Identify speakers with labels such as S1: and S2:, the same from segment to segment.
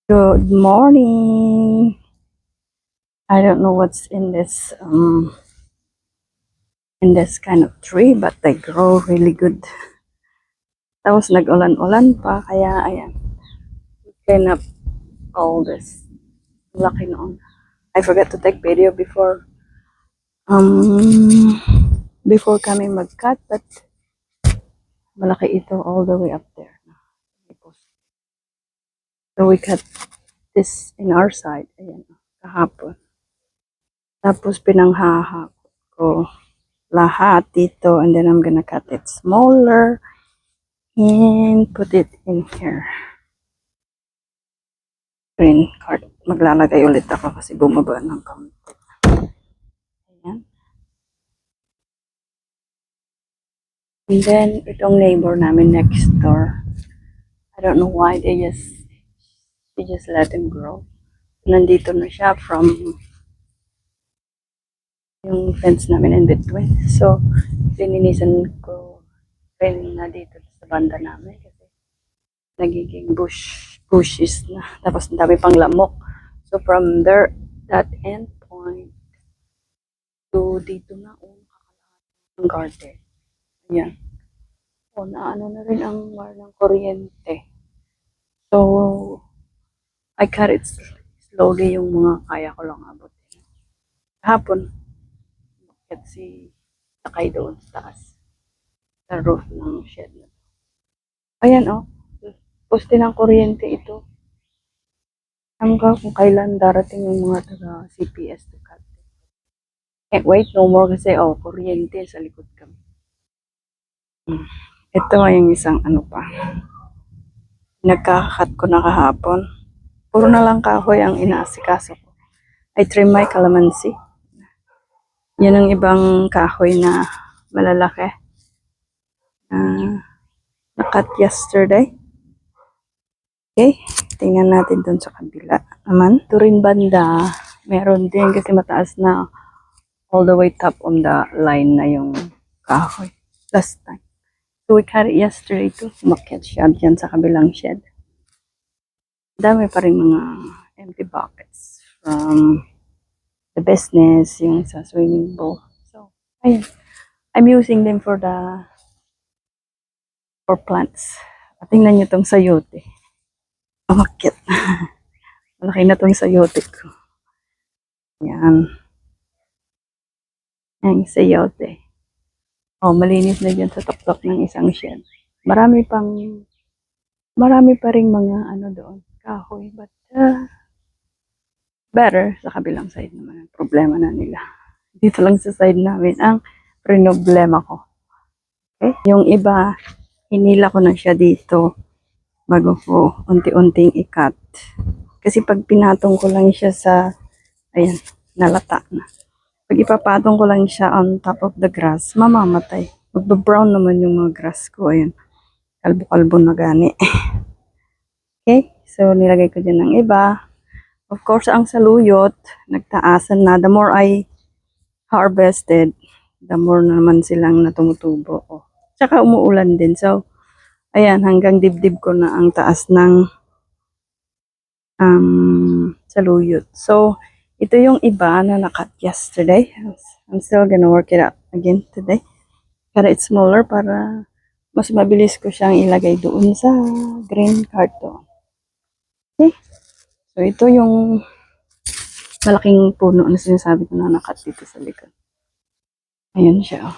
S1: Good morning. I don't know what's in this kind of tree, but they grow really good. Tapos nag-ulan-ulan pa, kaya ayan, clean up all this. Laki noon. I forgot to take video um before kami mag-cut, but malaki ito all the way up there. So we cut this in our side, ayan, kahapon. Tapos pinanghaha ko lahat dito, and then I'm gonna cut it smaller and put it in here. Green card. Maglalagay ulit ako kasi bumaba ng kaunti. Ayan. And then, itong neighbor namin next door, I don't know why they just let him grow. Nandito na siya from yung fence namin in between. So, lininisan ko rin na dito sa banda namin kasi nagiging bushes na. Tapos ang dami pang lamok. So, from there, that end point to dito na ang garden. Ayan. O, naano na rin ang wire ng kuryente. So, I cut it slowly yung mga kaya ko lang abutin. Hapon, bakit si sakay doon sa taas. Sa roof ng shed na. Ayan o, poste ng kuryente ito. Hanggang kung kailan darating yung mga taga CPS to cut. Can't wait no more kasi kuryente sa likod kami. Ito yung isang ano pa. Nagkakakat ko na kahapon. Puro na lang kahoy ang inaasikaso ko. I trim my calamansi. Yan ang ibang kahoy na malalaki. Nakat yesterday. Okay, tingnan natin dun sa kabila naman. Ito rin banda, meron din kasi mataas na all the way top on the line na yung kahoy last time. So we cut it yesterday too. Umakyat siya dyan sa kabilang shed. Dami pa rin mga empty buckets from the business, yung sa swimming pool. So, ayun. I'm using them for plants. Tingnan nyo tong sayote. Umakyat. Malaki na tong sayote ko. Yan. Ang sayote. Malinis na dyan sa tuktok ng isang shed. Marami pa ring mga ano doon, kahoy. But, better sa kabilang side naman. Problema na nila. Dito lang sa side namin ang problema ko. Okay? Yung iba, hinila ko na siya dito bago ko unti-unting ikat. Kasi pag pinatong ko lang siya sa, ayan, nalata na. Pag ipapatong ko lang siya on top of the grass, mamamatay. Magba-brown naman yung mga grass ko. Ayan, kalbo-kalbo na gani. Okay, so nilagay ko dyan ng iba. Of course, ang saluyot, nagtaasan na. The more I harvested, the more naman silang natumutubo. Tsaka umuulan din. So, ayan, hanggang dibdib ko na ang taas ng saluyot. So, ito yung iba na nakat yesterday. I'm still gonna work it out again today. Para it's smaller para mas mabilis ko siyang ilagay doon sa green carton. Okay. So, ito yung malaking puno na sinasabi ko na nakat dito sa likod. Ayan siya.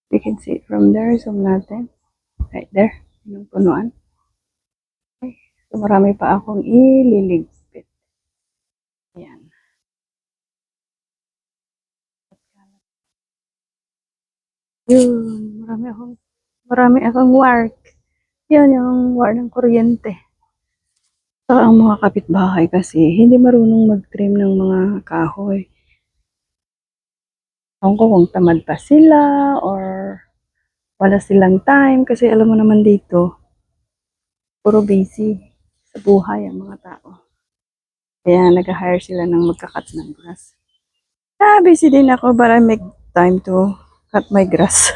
S1: You can see it from there. Zoom natin. Right there. Yung punuan. Okay. So, marami pa akong ililigpit. Ayan. Yun. Marami akong work. Yan yung work ng kuryente. Saka ang mga kapitbahay kasi hindi marunong mag-trim ng mga kahoy. Ewan ko kung tamad pa sila or wala silang time kasi alam mo naman dito, puro busy sa buhay ang mga tao. Kaya nag-hire sila ng magkakat ng grass. Busy din ako but I make time to cut my grass.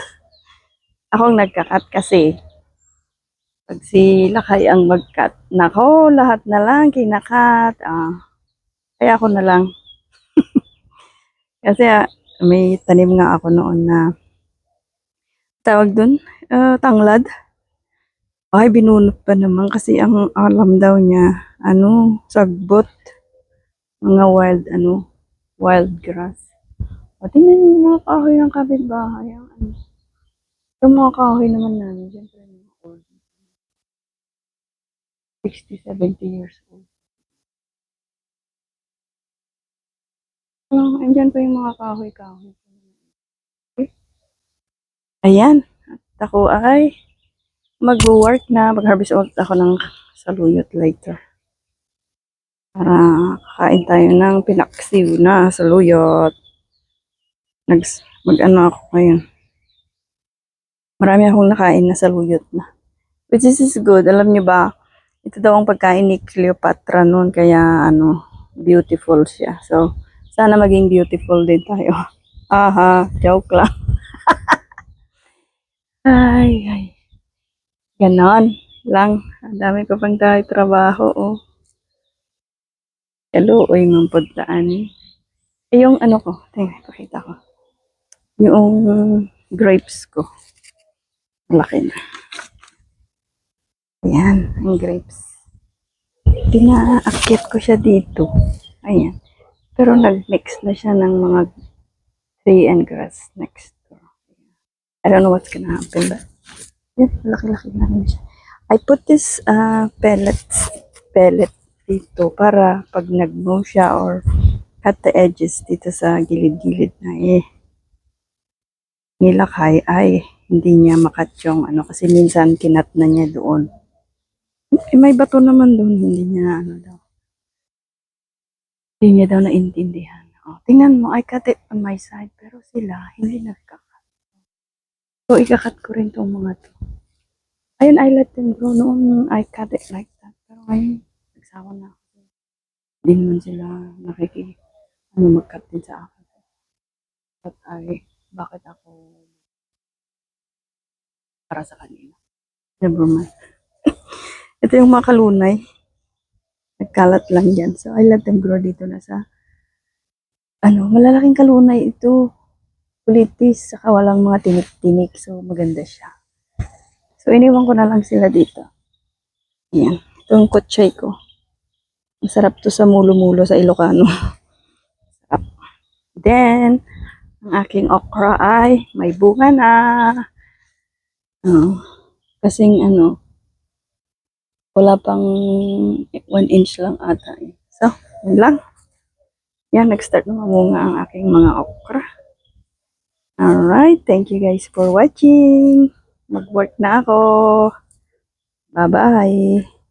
S1: Akong nagkakat kasi Pag si Lakay ang mag-cut, nako, lahat na lang kinakat. Kaya ako na lang. Kasi may tanim nga ako noon na tawag dun, tanglad. Ay, binunot pa naman kasi ang alam daw niya, sagbot, mga wild grass. O, tingnan yung mga kahoy ng kapitbahay. Yung mga kahoy naman namin, siyempre, mga old, 60, 70 years old. Andyan pa yung mga kahoy-kahoy. Ayan, at ako ay mag-work na, mag-harvest out ako ng saluyot later. Para kakain tayo ng pinaksiw na saluyot. Mag-ano ako ngayon. Marami akong nakain na saluyot na. Which is good. Alam niyo ba, ito daw ang pagkain ni Cleopatra noon, kaya beautiful siya. So, sana maging beautiful din tayo. Aha, joke lang. Ay. Ganon lang. Ang dami ko pang tayo trabaho, oh. Kaluoy ng pagdaan. Yung ko, tingnan, pakita ko. Yung grapes ko. Malaki na. Ayan, ang grapes. Pinaakyat ko siya dito. Ayan. Pero nag-mix na siya ng mga tree and grass next door. I don't know what's gonna happen, but yan, laki-laki na rin siya. I put this pellet dito para pag nag-mow siya or cut the edges dito sa gilid-gilid na nilakay ay hindi niya makat yung kasi minsan kinat na niya doon. May bato naman doon, hindi niya hindi niya daw naintindihan. Tingnan mo, I cut it on my side, pero sila hindi nagkakat. So, ikakat ko rin tong mga to. Ayun, I let them grow. Noon, I cut it like that. Pero ngayon, nagsawa na ako. Hindi naman sila mag-cut din sa akin. But bakit ako para sa kanila? Never mind. Ito yung mga kalunay. Nagkalat lang yan. So, I let them grow dito na sa malalaking kalunay ito. Kulitis, saka walang mga tinik-tinik. So, maganda siya. So, iniwan ko na lang sila dito. Ayan. Ito yung kutchay ko. Masarap to sa mulo-mulo sa Ilocano. Sarap. Then, ang aking okra ay may bunga na. Kasing wala pang 1 inch lang ata. So, yun lang. Yan, nag-start na mamunga ang aking mga okra. Alright, thank you guys for watching. Mag-work na ako. Bye-bye.